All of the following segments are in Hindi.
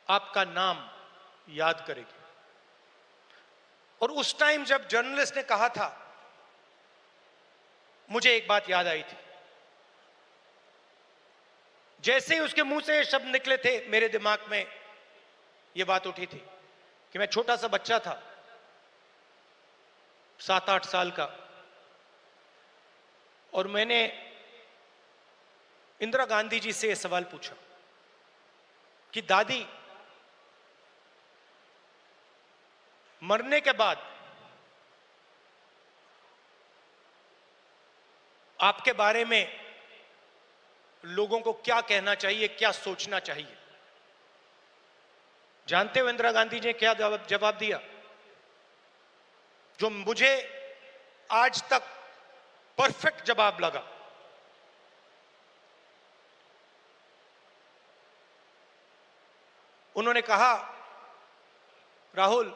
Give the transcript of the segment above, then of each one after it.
आपका नाम याद करेगी। और उस टाइम जब जर्नलिस्ट ने कहा था, मुझे एक बात याद आई थी। जैसे ही उसके मुंह से ये शब्द निकले थे, मेरे दिमाग में ये बात उठी थी कि मैं छोटा सा बच्चा था, 7-8 साल का, और मैंने इंदिरा गांधी जी से यह सवाल पूछा कि दादी, मरने के बाद आपके बारे में लोगों को क्या कहना चाहिए, क्या सोचना चाहिए? जानते हो इंदिरा गांधी जी ने क्या जवाब दिया, जो मुझे आज तक परफेक्ट जवाब लगा। उन्होंने कहा, राहुल,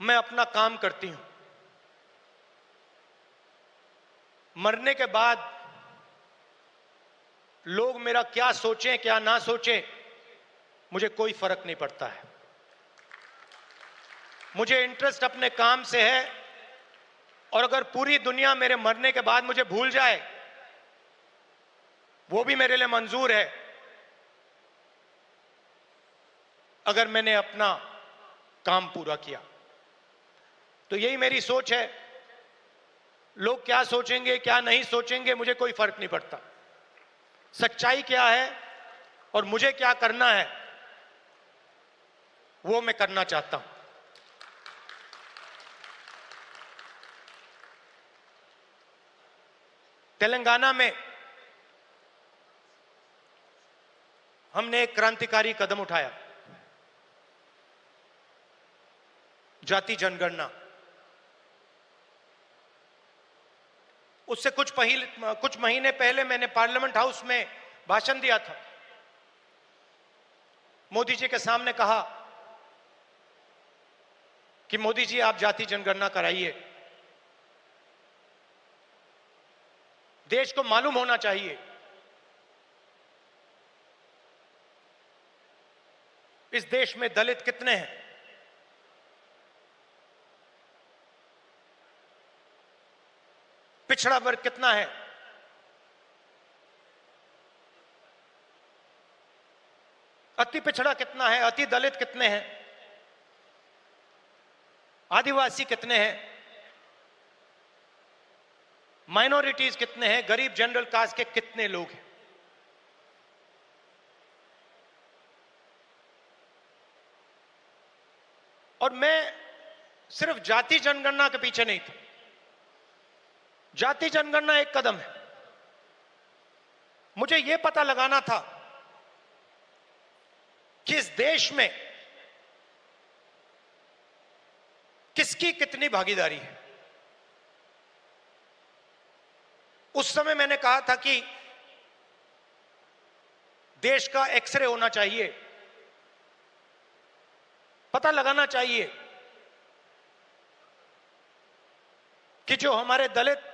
मैं अपना काम करती हूं, मरने के बाद लोग मेरा क्या सोचें क्या ना सोचें, मुझे कोई फर्क नहीं पड़ता है। मुझे इंटरेस्ट अपने काम से है, और अगर पूरी दुनिया मेरे मरने के बाद मुझे भूल जाए, वो भी मेरे लिए मंजूर है, अगर मैंने अपना काम पूरा किया। तो यही मेरी सोच है। लोग क्या सोचेंगे क्या नहीं सोचेंगे, मुझे कोई फर्क नहीं पड़ता। सच्चाई क्या है और मुझे क्या करना है, वो मैं करना चाहता हूं। तेलंगाना में हमने एक क्रांतिकारी कदम उठाया, जाति जनगणना। उससे कुछ महीने पहले मैंने पार्लियामेंट हाउस में भाषण दिया था। मोदी जी के सामने कहा कि मोदी जी, आप जाति जनगणना कराइए, देश को मालूम होना चाहिए इस देश में दलित कितने हैं, पिछड़ा वर्ग कितना है, अति पिछड़ा कितना है, अति दलित कितने हैं, आदिवासी कितने हैं, माइनॉरिटीज कितने हैं, गरीब जनरल कास्ट के कितने लोग हैं। और मैं सिर्फ जाति जनगणना के पीछे नहीं था। जाति जनगणना एक कदम है। मुझे यह पता लगाना था कि इस देश में किसकी कितनी भागीदारी है। उस समय मैंने कहा था कि देश का एक्सरे होना चाहिए, पता लगाना चाहिए कि जो हमारे दलित,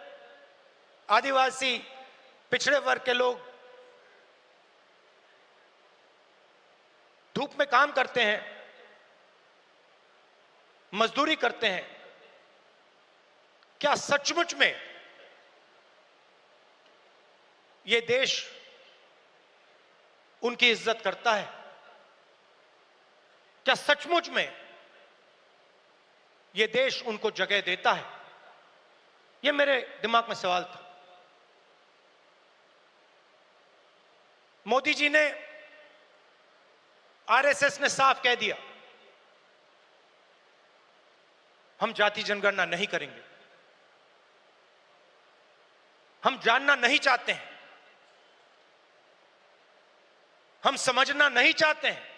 आदिवासी, पिछड़े वर्ग के लोग धूप में काम करते हैं, मजदूरी करते हैं, क्या सचमुच में ये देश उनकी इज्जत करता है? क्या सचमुच में ये देश उनको जगह देता है? ये मेरे दिमाग में सवाल था। मोदी जी ने, आरएसएस ने साफ कह दिया, हम जाति जनगणना नहीं करेंगे, हम जानना नहीं चाहते हैं, हम समझना नहीं चाहते हैं,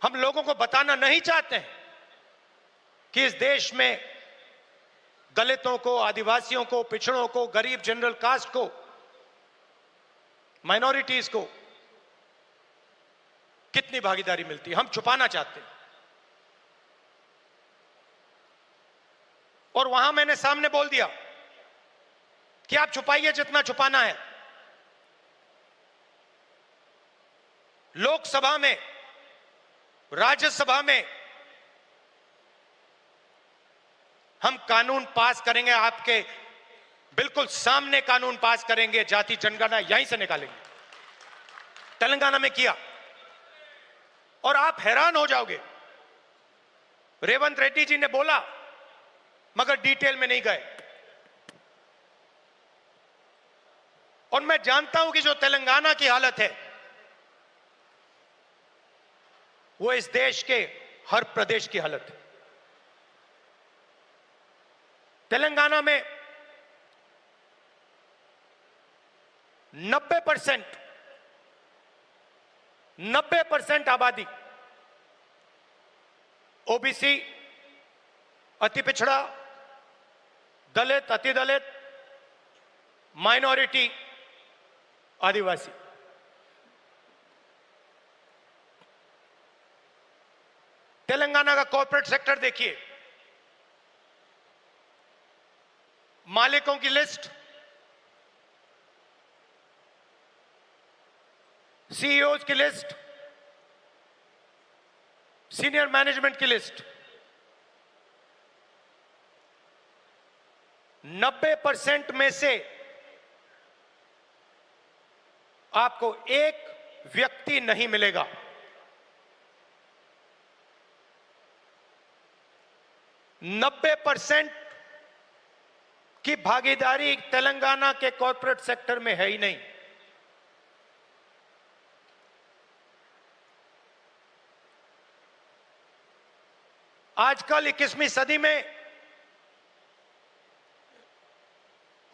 हम लोगों को बताना नहीं चाहते हैं कि इस देश में दलितों को, आदिवासियों को, पिछड़ों को, गरीब जनरल कास्ट को, माइनॉरिटीज को कितनी भागीदारी मिलती है, हम छुपाना चाहते हैं। और वहां मैंने सामने बोल दिया कि आप छुपाइए जितना छुपाना है, लोकसभा में, राज्यसभा में हम कानून पास करेंगे, आपके बिल्कुल सामने कानून पास करेंगे, जाति जनगणना यहीं से निकालेंगे। तेलंगाना में किया और आप हैरान हो जाओगे। रेवंत रेड्डी जी ने बोला मगर डिटेल में नहीं गए। और मैं जानता हूं कि जो तेलंगाना की हालत है वो इस देश के हर प्रदेश की हालत है। तेलंगाना में 90% आबादी ओबीसी, अति पिछड़ा, दलित, अति दलित, माइनॉरिटी, आदिवासी। तेलंगाना का कॉर्पोरेट सेक्टर देखिए, मालिकों की लिस्ट, सीईओज की लिस्ट, सीनियर मैनेजमेंट की लिस्ट, 90% में से आपको एक व्यक्ति नहीं मिलेगा। नब्बे % की भागीदारी तेलंगाना के कॉर्पोरेट सेक्टर में है ही नहीं। आजकल 21वीं सदी में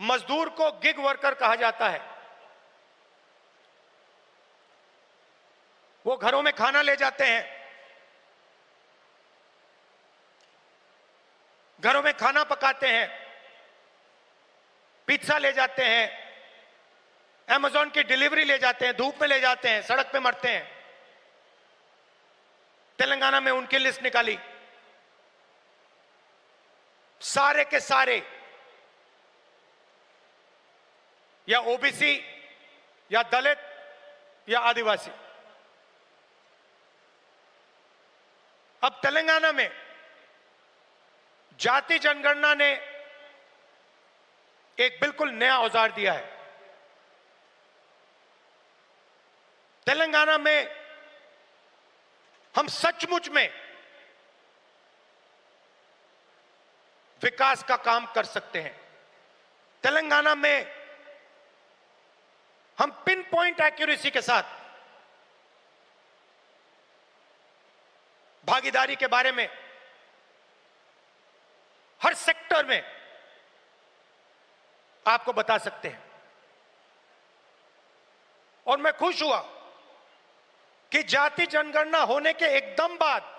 मजदूर को गिग वर्कर कहा जाता है। वो घरों में खाना ले जाते हैं, घरों में खाना पकाते हैं, पिज्जा ले जाते हैं, अमेज़न की डिलीवरी ले जाते हैं, धूप में ले जाते हैं, सड़क पे मरते हैं। तेलंगाना में उनकी लिस्ट निकाली, सारे के सारे या ओबीसी या दलित या आदिवासी। अब तेलंगाना में जाति जनगणना ने एक बिल्कुल नया औजार दिया है। तेलंगाना में हम सचमुच में विकास का काम कर सकते हैं। तेलंगाना में हम पिन पॉइंट एक्यूरेसी के साथ भागीदारी के बारे में हर सेक्टर में आपको बता सकते हैं। और मैं खुश हुआ कि जाति जनगणना होने के एकदम बाद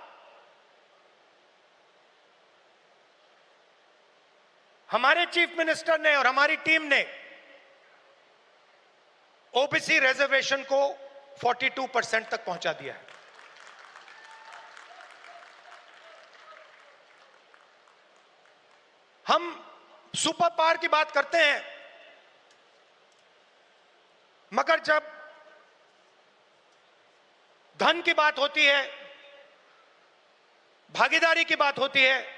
हमारे चीफ मिनिस्टर ने और हमारी टीम ने ओबीसी रिजर्वेशन को 42% तक पहुंचा दिया है। हम सुपर पावर की बात करते हैं, मगर जब धन की बात होती है, भागीदारी की बात होती है,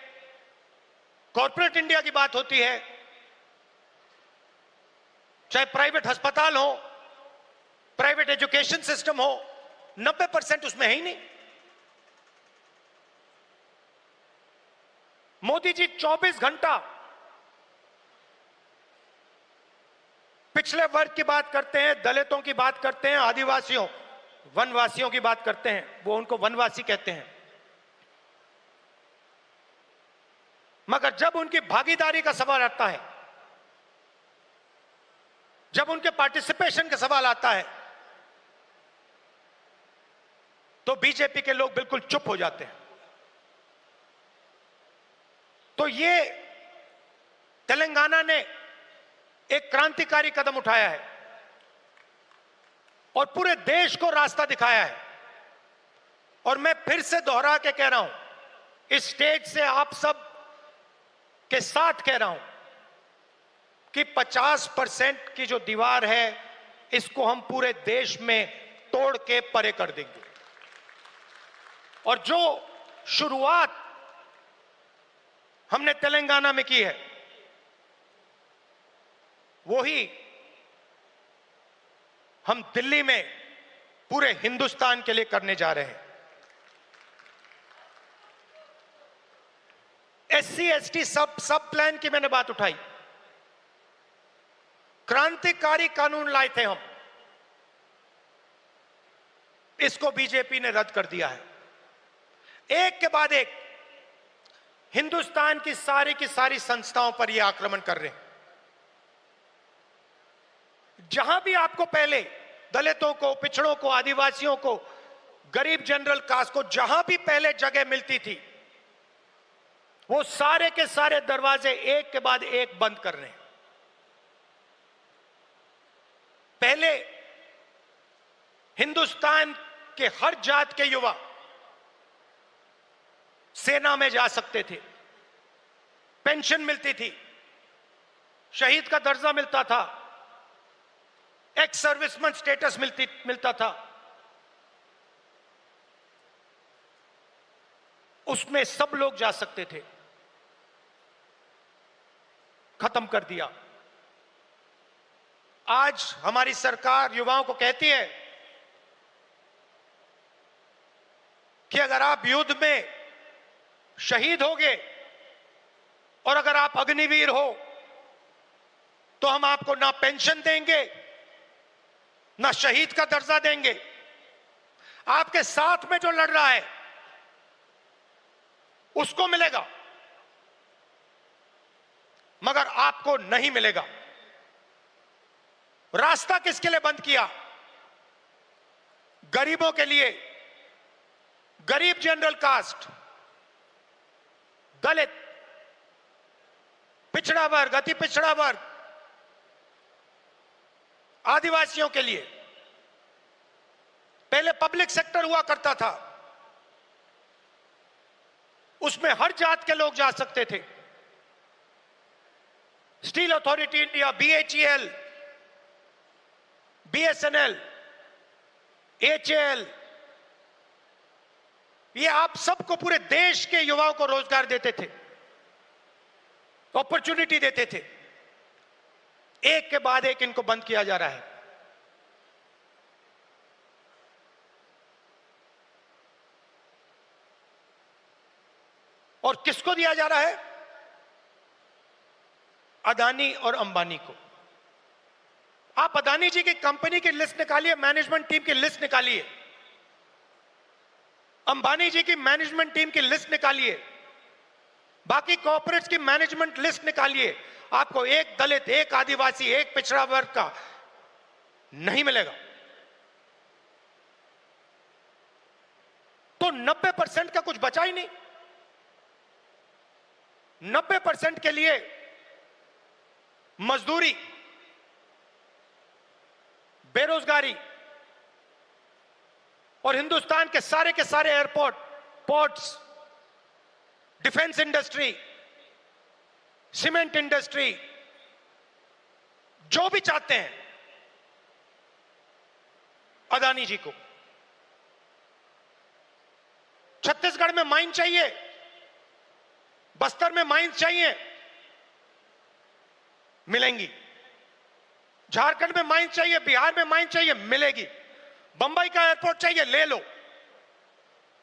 कॉर्पोरेट इंडिया की बात होती है, चाहे प्राइवेट अस्पताल हो, प्राइवेट एजुकेशन सिस्टम हो, 90% उसमें है ही नहीं। मोदी जी 24 घंटा पिछले वर्ग की बात करते हैं, दलितों की बात करते हैं, आदिवासियों, वनवासियों की बात करते हैं। वो उनको वनवासी कहते हैं। मगर जब उनकी भागीदारी का सवाल आता है, जब उनके पार्टिसिपेशन का सवाल आता है, तो बीजेपी के लोग बिल्कुल चुप हो जाते हैं। तो ये तेलंगाना ने एक क्रांतिकारी कदम उठाया है और पूरे देश को रास्ता दिखाया है। और मैं फिर से दोहरा के कह रहा हूं, इस स्टेज से आप सब के साथ कह रहा हूं कि 50% की जो दीवार है, इसको हम पूरे देश में तोड़ के परे कर देंगे। और जो शुरुआत हमने तेलंगाना में की है, वही हम दिल्ली में पूरे हिंदुस्तान के लिए करने जा रहे हैं। एससी एसटी सब प्लान की मैंने बात उठाई। क्रांतिकारी कानून लाए थे हम, इसको बीजेपी ने रद्द कर दिया है। एक के बाद एक हिंदुस्तान की सारी संस्थाओं पर यह आक्रमण कर रहे हैं। जहां भी आपको पहले दलितों को, पिछड़ों को, आदिवासियों को, गरीब जनरल कास्ट को जहां भी पहले जगह मिलती थी, वो सारे के सारे दरवाजे एक के बाद एक बंद कर रहे हैं। पहले हिंदुस्तान के हर जात के युवा सेना में जा सकते थे, पेंशन मिलती थी, शहीद का दर्जा मिलता था, एक्स सर्विसमैन स्टेटस मिलता था। उसमें सब लोग जा सकते थे, खत्म कर दिया। आज हमारी सरकार युवाओं को कहती है कि अगर आप युद्ध में शहीद होगे और अगर आप अग्निवीर हो तो हम आपको ना पेंशन देंगे, ना शहीद का दर्जा देंगे। आपके साथ में जो लड़ रहा है उसको मिलेगा, मगर आपको नहीं मिलेगा। रास्ता किसके लिए बंद किया? गरीबों के लिए, गरीब जनरल कास्ट, दलित, पिछड़ा वर्ग, अति पिछड़ा वर्ग, आदिवासियों के लिए। पहले पब्लिक सेक्टर हुआ करता था, उसमें हर जात के लोग जा सकते थे। Steel authority India, BHEL, BSNL, HAL, ये आप सबको, पूरे देश के युवाओं को रोजगार देते थे, अपॉर्चुनिटी देते थे। एक के बाद एक इनको बंद किया जा रहा है। और किसको दिया जा रहा है? अदानी और अंबानी को। आप अदानी जी की कंपनी की लिस्ट निकालिए, मैनेजमेंट टीम की लिस्ट निकालिए, अंबानी जी की मैनेजमेंट टीम की लिस्ट निकालिए, बाकी कॉर्पोरेट्स की मैनेजमेंट लिस्ट निकालिए। आपको एक दलित, एक आदिवासी, एक पिछड़ा वर्ग का नहीं मिलेगा। तो 90% का कुछ बचा ही नहीं। 90% के लिए मजदूरी, बेरोजगारी, और हिंदुस्तान के सारे airport, ports, defence industry, cement industry, जो भी चाहते हैं अदानी जी को। छत्तीसगढ़ में माइन चाहिए, बस्तर में माइंस चाहिए, मिलेंगी। झारखंड में माइंस चाहिए, बिहार में माइंस चाहिए, मिलेगी। बंबई का एयरपोर्ट चाहिए, ले लो।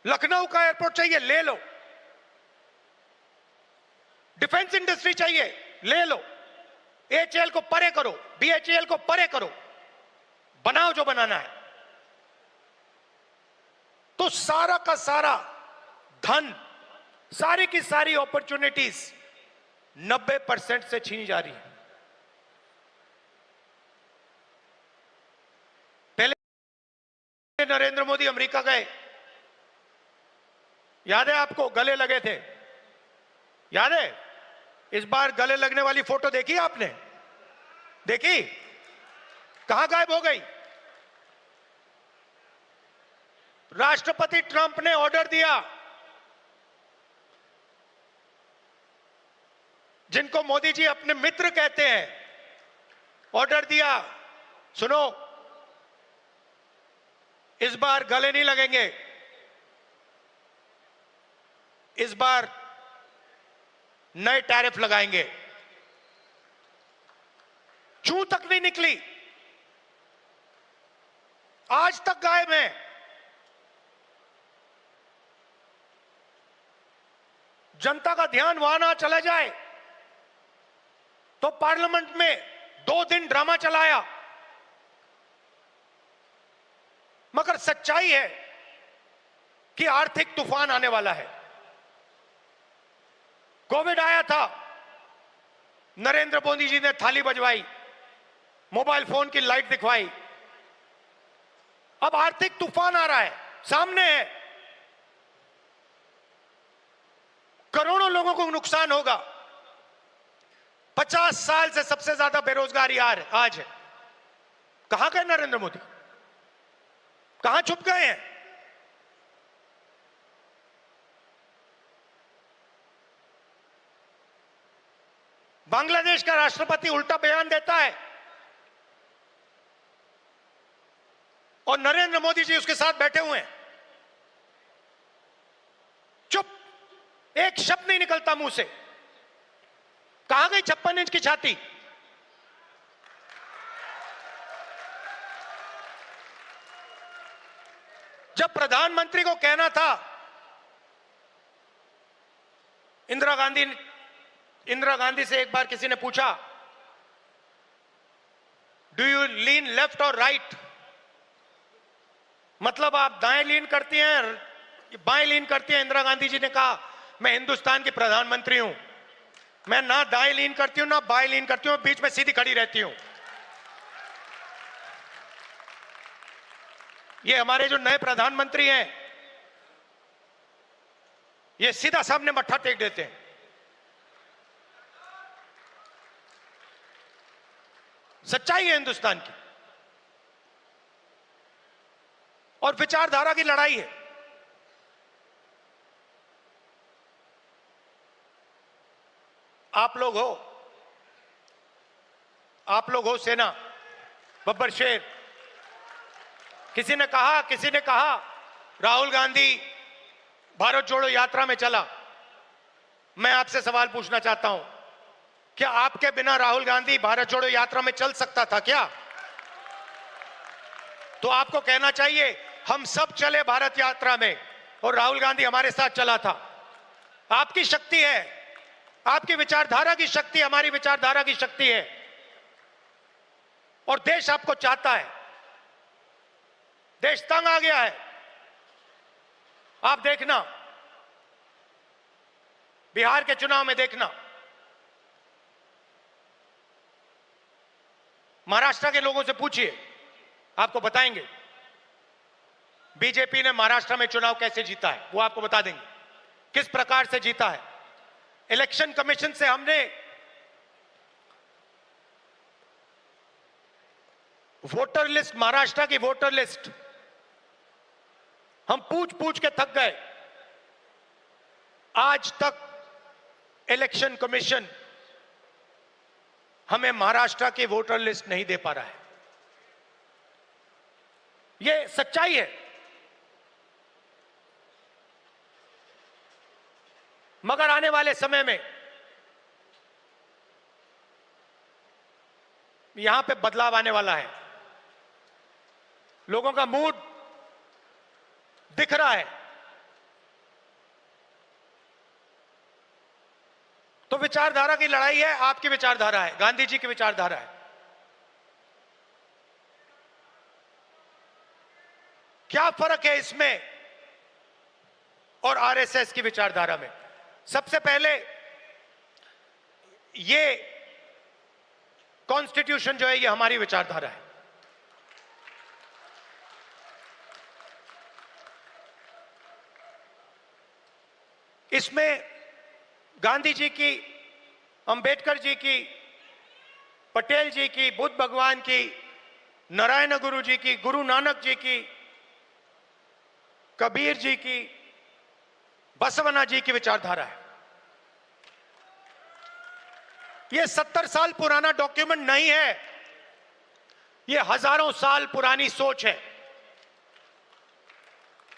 लखनऊ का एयरपोर्ट चाहिए, ले लो। डिफेंस इंडस्ट्री चाहिए, ले लो। एचएएल को परे करो, बीएचईएल को परे करो, बनाओ जो बनाना है। तो सारा का सारा धन, सारी की सारी अपॉर्चुनिटीज 90% से छीनी जा रही है। पहले नरेंद्र मोदी अमेरिका गए, याद है आपको? गले लगे थे, याद है? इस बार गले लगने वाली फोटो देखी आपने? देखी? कहां गायब हो गई? राष्ट्रपति ट्रंप ने ऑर्डर दिया, जिनको मोदी जी अपने मित्र कहते हैं, ऑर्डर दिया, सुनो, इस बार गले नहीं लगेंगे, इस बार नए टैरिफ लगाएंगे। चूं तक नहीं निकली, आज तक गायब है। जनता का ध्यान वहां ना चला जाए तो पार्लियामेंट में 2 दिन ड्रामा चलाया। मगर सच्चाई है कि आर्थिक तूफान आने वाला है। कोविड आया था, नरेंद्र मोदी जी ने थाली बजवाई, मोबाइल फोन की लाइट दिखवाई। अब आर्थिक तूफान आ रहा है, सामने है। करोड़ों लोगों को नुकसान होगा। 50 साल से सबसे ज्यादा बेरोजगारी आज है। कहां गए नरेंद्र मोदी? कहां छुप गए हैं? बांग्लादेश का राष्ट्रपति उल्टा बयान देता है और नरेंद्र मोदी जी उसके साथ बैठे हुए हैं, चुप, एक शब्द नहीं निकलता मुंह से। कहां गई 56 इंच की छाती? जब प्रधानमंत्री को कहना था, इंदिरा गांधी से एक बार किसी ने पूछा, डू यू लीन लेफ्ट और राइट? मतलब आप दाएं लीन करती हैं, बाएं लीन करती हैं? इंदिरा गांधी जी ने कहा, मैं हिंदुस्तान की प्रधानमंत्री हूं, मैं ना दाएं लीन करती हूं ना बाएं लीन करती हूं, बीच में सीधी खड़ी रहती हूं। ये हमारे जो नए प्रधानमंत्री हैं, ये सीधा सामने मत्था टेक देते हैं। सच्चाई है हिंदुस्तान की, और विचारधारा की लड़ाई है। आप लोग हो सेना, बब्बर शेर। किसी ने कहा राहुल गांधी भारत जोड़ो यात्रा में चला। मैं आपसे सवाल पूछना चाहता हूं, क्या आपके बिना राहुल गांधी भारत जोड़ो यात्रा में चल सकता था क्या? तो आपको कहना चाहिए, हम सब चले भारत यात्रा में और राहुल गांधी हमारे साथ चला था। आपकी शक्ति है, आपकी विचारधारा की शक्ति हमारी विचारधारा की शक्ति है, और देश आपको चाहता है। देश तंग आ गया है। आप देखना, बिहार के चुनाव में देखना, महाराष्ट्र के लोगों से पूछिए, आपको बताएंगे बीजेपी ने महाराष्ट्र में चुनाव कैसे जीता है। वो आपको बता देंगे किस प्रकार से जीता है। इलेक्शन कमीशन से हमने वोटर लिस्ट, महाराष्ट्र की वोटर लिस्ट हम पूछ पूछ के थक गए। आज तक इलेक्शन कमीशन हमें महाराष्ट्र की वोटर लिस्ट नहीं दे पा रहा है। यह सच्चाई है। मगर आने वाले समय में यहां पे बदलाव आने वाला है। लोगों का मूड दिख रहा है। तो विचारधारा की लड़ाई है। आपकी विचारधारा है, गांधी जी की विचारधारा है। क्या फर्क है इसमें और आरएसएस की विचारधारा में? सबसे पहले, ये कॉन्स्टिट्यूशन जो है, ये हमारी विचारधारा है। इसमें गांधी जी की, अंबेडकर जी की, पटेल जी की, बुद्ध भगवान की, नारायण गुरु जी की, गुरु नानक जी की, कबीर जी की, बसवना जी की विचारधारा है। यह 70 साल पुराना डॉक्यूमेंट नहीं है, यह हजारों साल पुरानी सोच है।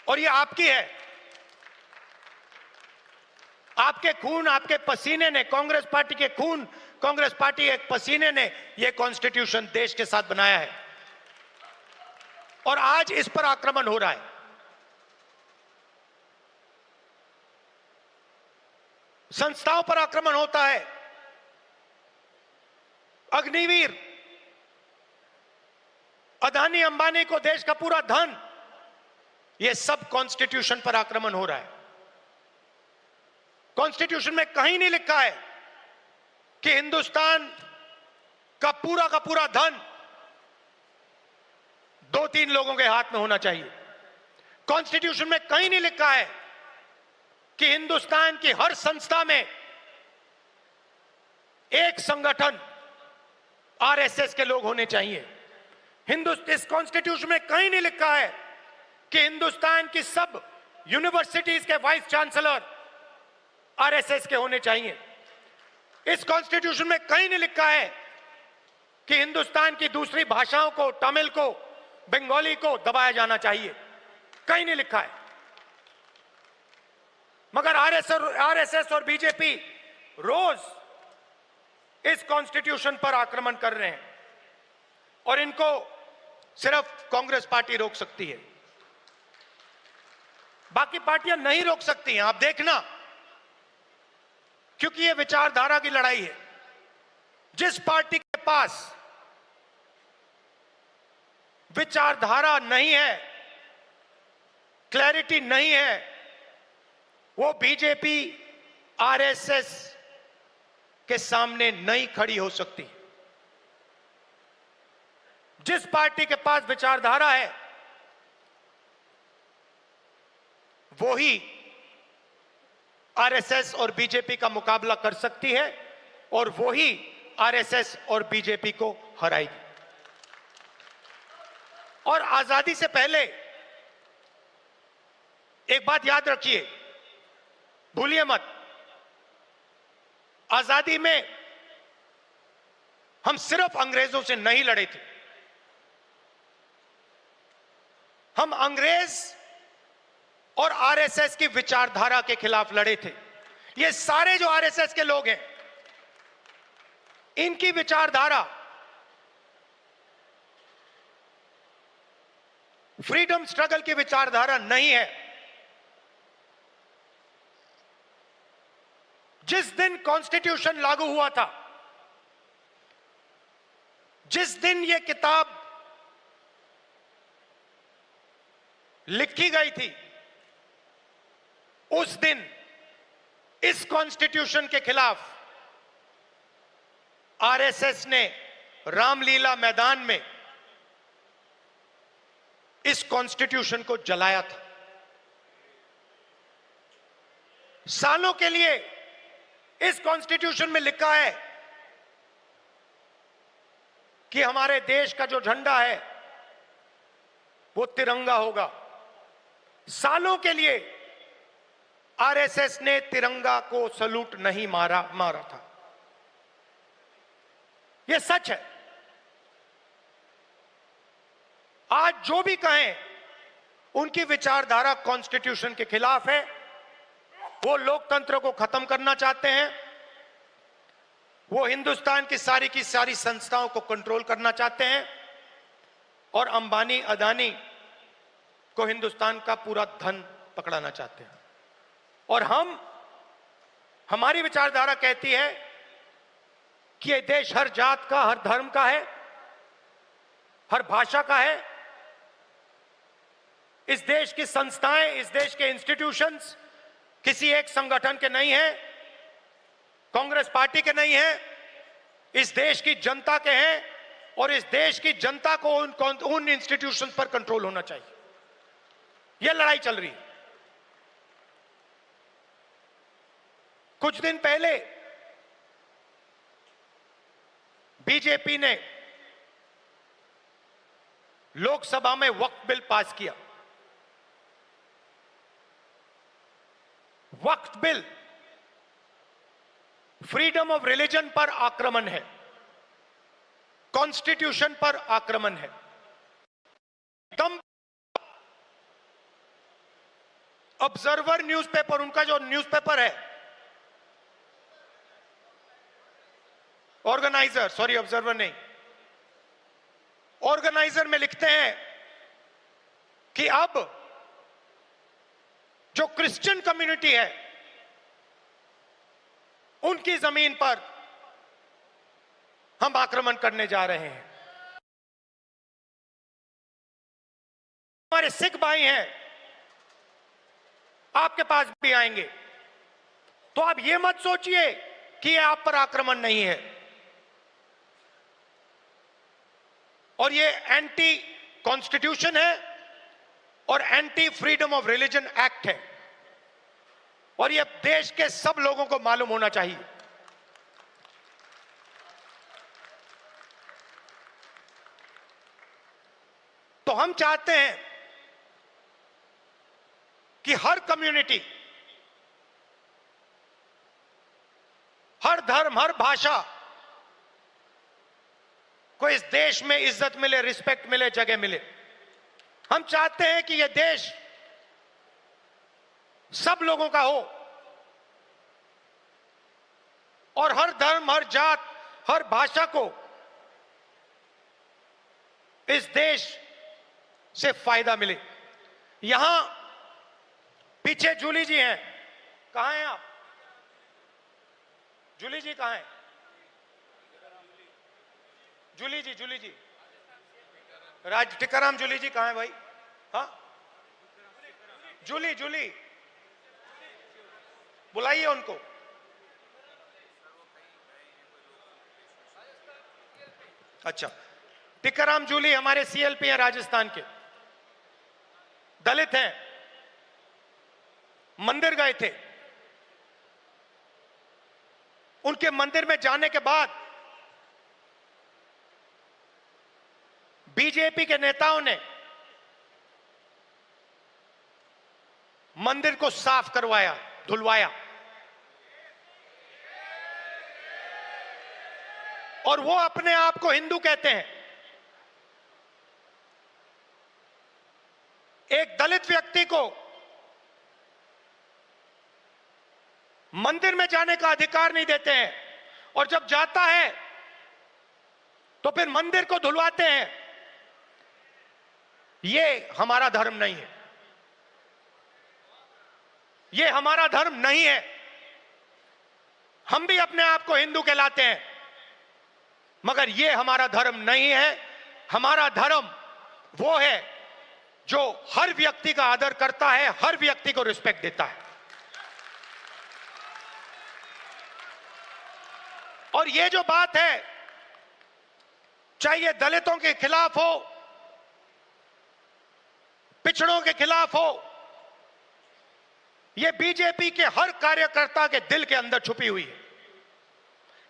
और ये आपकी है। आपके खून, आपके पसीने ने, कांग्रेस पार्टी के खून, कांग्रेस पार्टी के पसीने ने यह कॉन्स्टिट्यूशन देश के साथ बनाया है और आज इस पर आक्रमण हो रहा है। संस्थाओं पर आक्रमण होता है। अग्निवीर, अदानी अंबानी को देश का पूरा धन, यह सब कॉन्स्टिट्यूशन पर आक्रमण हो रहा है। कॉन्स्टिट्यूशन में कहीं नहीं लिखा है कि हिंदुस्तान का पूरा धन 2-3 लोगों के हाथ में होना चाहिए। कॉन्स्टिट्यूशन में कहीं नहीं लिखा है कि हिंदुस्तान की हर संस्था में एक संगठन आरएसएस के लोग होने चाहिए। इस कॉन्स्टिट्यूशन में कहीं नहीं लिखा है कि हिंदुस्तान की सब यूनिवर्सिटीज के वाइस चांसलर आरएसएस के होने चाहिए। इस कॉन्स्टिट्यूशन में कहीं नहीं लिखा है कि हिंदुस्तान की दूसरी भाषाओं को, तमिल को, बंगाली को दबाया जाना चाहिए। कहीं नहीं लिखा है। मगर आरएसएस और बीजेपी रोज इस कॉन्स्टिट्यूशन पर आक्रमण कर रहे हैं और इनको सिर्फ कांग्रेस पार्टी रोक सकती है, बाकी पार्टियां नहीं रोक सकती हैं। आप देखना, क्योंकि यह विचारधारा की लड़ाई है। जिस पार्टी के पास विचारधारा नहीं है, क्लैरिटी नहीं है, वो बीजेपी, आरएसएस के सामने नहीं खड़ी हो सकती। जिस पार्टी के पास विचारधारा है वो ही आरएसएस और बीजेपी का मुकाबला कर सकती है और वो ही आरएसएस और बीजेपी को हराएगी। और आजादी से पहले एक बात याद रखिए, भूलिए मत, आजादी में हम सिर्फ अंग्रेजों से नहीं लड़े थे। हम अंग्रेज और आरएसएस की विचारधारा के खिलाफ लड़े थे। ये सारे जो आरएसएस के लोग हैं, इनकी विचारधारा फ्रीडम स्ट्रगल की विचारधारा नहीं है। जिस दिन कॉन्स्टिट्यूशन लागू हुआ था, जिस दिन यह किताब लिखी गई थी, उस दिन इस कॉन्स्टिट्यूशन के खिलाफ आरएसएस ने रामलीला मैदान में इस कॉन्स्टिट्यूशन को जलाया था। सालों के लिए इस कॉन्स्टिट्यूशन में लिखा है कि हमारे देश का जो झंडा है वो तिरंगा होगा। सालों के लिए आरएसएस ने तिरंगा को सलूट नहीं मारा था। यह सच है। आज जो भी कहें, उनकी विचारधारा कॉन्स्टिट्यूशन के खिलाफ है। वो लोकतंत्र को खत्म करना चाहते हैं। वो हिंदुस्तान की सारी संस्थाओं को कंट्रोल करना चाहते हैं और अंबानी, अदानी को हिंदुस्तान का पूरा धन पकड़ाना चाहते हैं। और हमारी विचारधारा कहती है कि यह देश हर जात का, हर धर्म का है, हर भाषा का है। इस देश की संस्थाएं, इस देश के इंस्टीट्यूशंस किसी एक संगठन के नहीं हैं, कांग्रेस पार्टी के नहीं हैं, इस देश की जनता के हैं और इस देश की जनता को उन इंस्टीट्यूशंस पर कंट्रोल होना चाहिए। यह लड़ाई चल रही है। कुछ दिन पहले बीजेपी ने लोकसभा में वक्फ बिल पास किया। वक्फ बिल फ्रीडम ऑफ रिलीजन पर आक्रमण है, कॉन्स्टिट्यूशन पर आक्रमण है। ऑब्जर्वर न्यूज़पेपर, उनका जो न्यूज़पेपर है, ऑर्गेनाइजर, सॉरी ऑब्जर्वर नहीं, ऑर्गेनाइजर में लिखते हैं कि अब जो क्रिश्चियन कम्युनिटी है उनकी जमीन पर हम आक्रमण करने जा रहे हैं। हमारे सिख भाई हैं, आपके पास भी आएंगे, तो आप ये मत सोचिए कि ये आप पर आक्रमण नहीं है। और ये एंटी कॉन्स्टिट्यूशन है और anti freedom of religion act है, और ये देश के सब लोगों को मालूम होना चाहिए। तो हम चाहते हैं कि हर कम्युनिटी, हर धर्म, हर भाषा को इस देश में इज्जत मिले, रिस्पेक्ट मिले, जगह मिले। हम चाहते हैं कि यह देश सब लोगों का हो और हर धर्म, हर जात, हर भाषा को इस देश से फायदा मिले। यहां पीछे जूली जी हैं, कहां हैं आप? जूली जी कहां हैं? जूली जी राज टिकाराम जूली जी कहां है भाई? हाँ, जूली बुलाइए उनको। अच्छा, टिकाराम जूली हमारे सीएलपी हैं, राजस्थान के, दलित हैं, मंदिर गए थे। उनके मंदिर में जाने के बाद बीजेपी के नेताओं ने मंदिर को साफ करवाया, धुलवाया, और वो अपने आप को हिंदू कहते हैं। एक दलित व्यक्ति को मंदिर में जाने का अधिकार नहीं देते हैं, और जब जाता है तो फिर मंदिर को धुलवाते हैं। ये हमारा धर्म नहीं है, ये हमारा धर्म नहीं है। हम भी अपने आप को हिंदू कहलाते हैं, मगर ये हमारा धर्म नहीं है। हमारा धर्म वो है जो हर व्यक्ति का आदर करता है, हर व्यक्ति को रिस्पेक्ट देता है। और ये जो बात है, चाहे ये दलितों के खिलाफ हो, पिछड़ों के खिलाफ हो, ये बीजेपी के हर कार्यकर्ता के दिल के अंदर छुपी हुई है।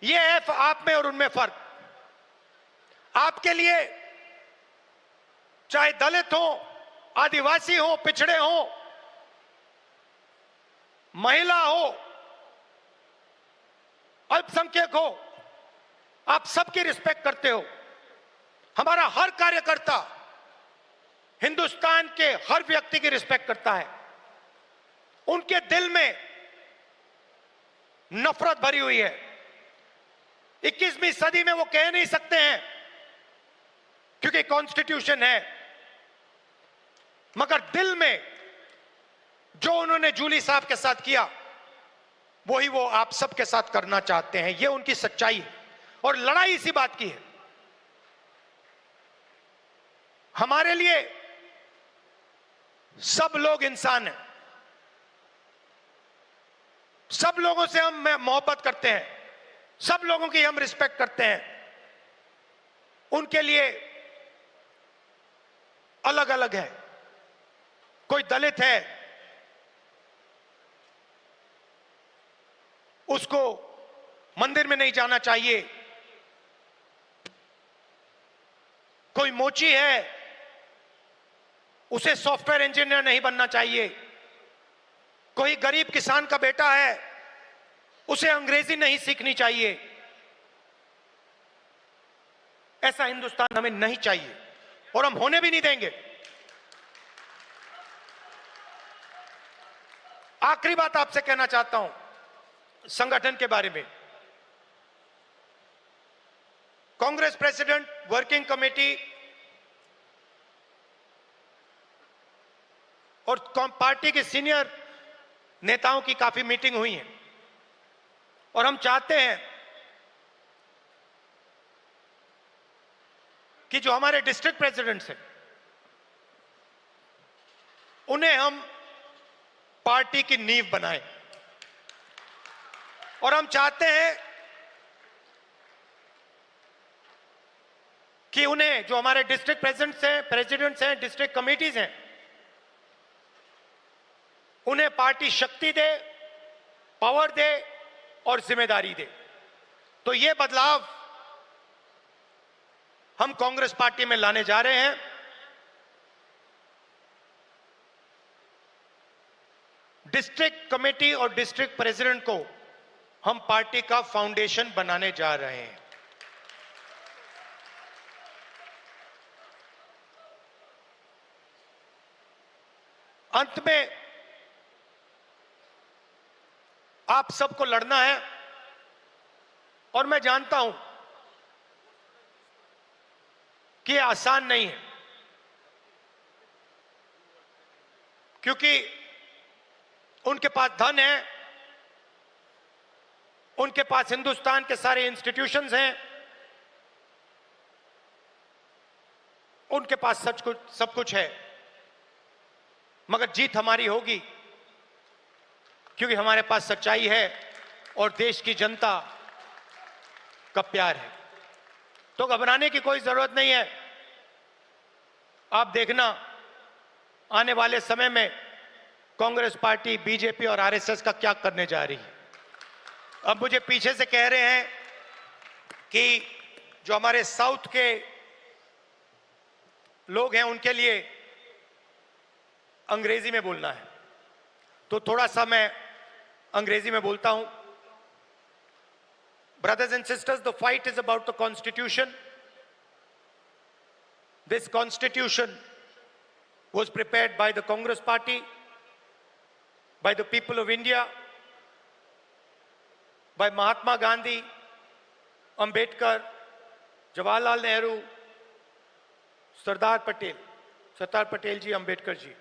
ये है आप में और उनमें फर्क। आपके लिए चाहे दलित हो, आदिवासी हो, पिछड़े हो, महिला हो, अल्पसंख्यक हो, आप सबकी रिस्पेक्ट करते हो। हमारा हर कार्यकर्ता हिंदुस्तान के हर व्यक्ति की रिस्पेक्ट करता है। उनके दिल में नफरत भरी हुई है। 21वीं सदी में वो कह नहीं सकते हैं क्योंकि कॉन्स्टिट्यूशन है, मगर दिल में जो उन्होंने जूली साहब के साथ किया वही वो आप सबके साथ करना चाहते हैं। ये उनकी सच्चाई है, और लड़ाई इसी बात की है। हमारे लिए सब लोग इंसान हैं, सब लोगों से हम मोहब्बत करते हैं, सब लोगों की हम रिस्पेक्ट करते हैं। उनके लिए अलग अलग है। कोई दलित है, उसको मंदिर में नहीं जाना चाहिए। कोई मोची है, उसे सॉफ्टवेयर इंजीनियर नहीं बनना चाहिए। कोई गरीब किसान का बेटा है, उसे अंग्रेजी नहीं सीखनी चाहिए। ऐसा हिंदुस्तान हमें नहीं चाहिए, और हम होने भी नहीं देंगे। आखिरी बात आपसे कहना चाहता हूं संगठन के बारे में। कांग्रेस प्रेसिडेंट वर्किंग कमेटी और पार्टी के सीनियर नेताओं की काफी मीटिंग हुई है और हम चाहते हैं कि जो हमारे डिस्ट्रिक्ट प्रेसिडेंट्स हैं उन्हें हम पार्टी की नींव बनाएं और हम चाहते हैं कि उन्हें जो हमारे डिस्ट्रिक्ट प्रेसिडेंट्स हैं, डिस्ट्रिक्ट कमेटीज हैं, उन्हें पार्टी शक्ति दे, पावर दे और जिम्मेदारी दे। तो ये बदलाव हम कांग्रेस पार्टी में लाने जा रहे हैं। डिस्ट्रिक्ट कमेटी और डिस्ट्रिक्ट प्रेसिडेंट को हम पार्टी का फाउंडेशन बनाने जा रहे हैं। अंत में आप सबको लड़ना है और मैं जानता हूं कि यह आसान नहीं है, क्योंकि उनके पास धन है, उनके पास हिंदुस्तान के सारे इंस्टीट्यूशंस हैं, उनके पास सब कुछ है, मगर जीत हमारी होगी क्योंकि हमारे पास सच्चाई है और देश की जनता का प्यार है। तो घबराने की कोई जरूरत नहीं है। आप देखना आने वाले समय में कांग्रेस पार्टी, बीजेपी और आरएसएस का क्या करने जा रही है। अब मुझे पीछे से कह रहे हैं कि जो हमारे साउथ के लोग हैं उनके लिए अंग्रेजी में बोलना है, तो थोड़ा सा मैं अंग्रेजी में बोलता हूं। Brothers and sisters, the fight is about the Constitution. This Constitution was prepared by the Congress Party, by the people of India, by Mahatma Gandhi, Ambedkar, Jawaharlal Nehru, Sardar Patel ji, Ambedkar ji.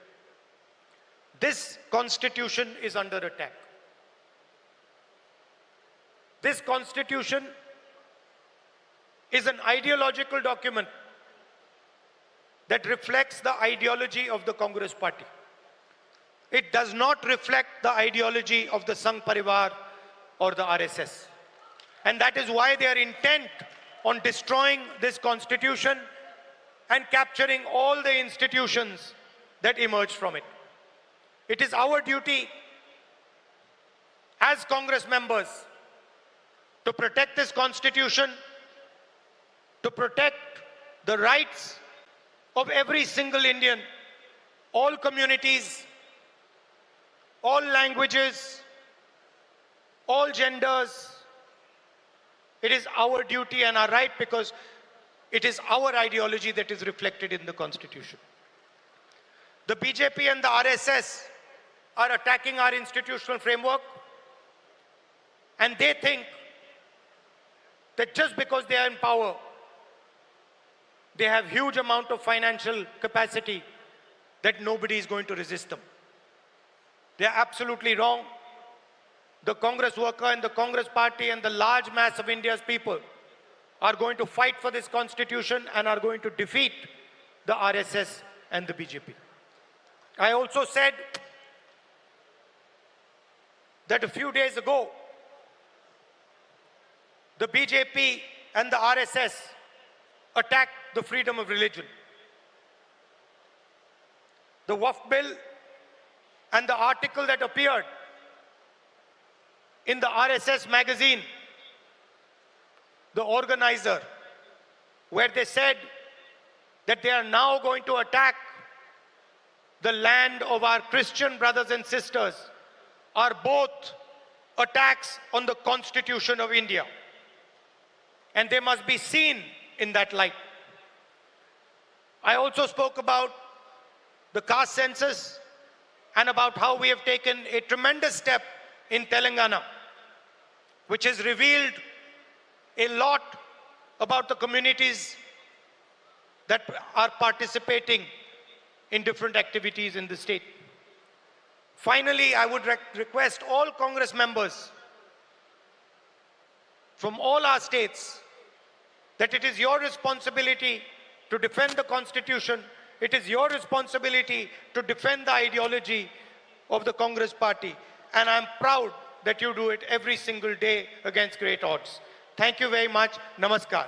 This Constitution is under attack. This Constitution is an ideological document that reflects the ideology of the Congress Party. It does not reflect the ideology of the Sangh Parivar or the RSS. And that is why they are intent on destroying this Constitution and capturing all the institutions that emerged from it. It is our duty as Congress members to protect this Constitution, to protect the rights of every single Indian, all communities, all languages, all genders. It is our duty and our right because it is our ideology that is reflected in the Constitution. The BJP and the RSS are attacking our institutional framework, and they think that just because they are in power, they have huge amount of financial capacity that nobody is going to resist them. They are absolutely wrong. The Congress worker and the Congress party and the large mass of India's people are going to fight for this Constitution and are going to defeat the RSS and the BJP. I also said that a few days ago, the BJP and the RSS attacked the freedom of religion. The Waqf bill and the article that appeared in the RSS magazine, the organizer, where they said that they are now going to attack the land of our Christian brothers and sisters, are both attacks on the Constitution of India. And they must be seen in that light. I also spoke about the caste census and about how we have taken a tremendous step in Telangana, which has revealed a lot about the communities that are participating in different activities in the state. Finally, I would request all Congress members from all our states that it is your responsibility to defend the Constitution. It is your responsibility to defend the ideology of the Congress party. And I'm proud that you do it every single day against great odds. Thank you very much. Namaskar.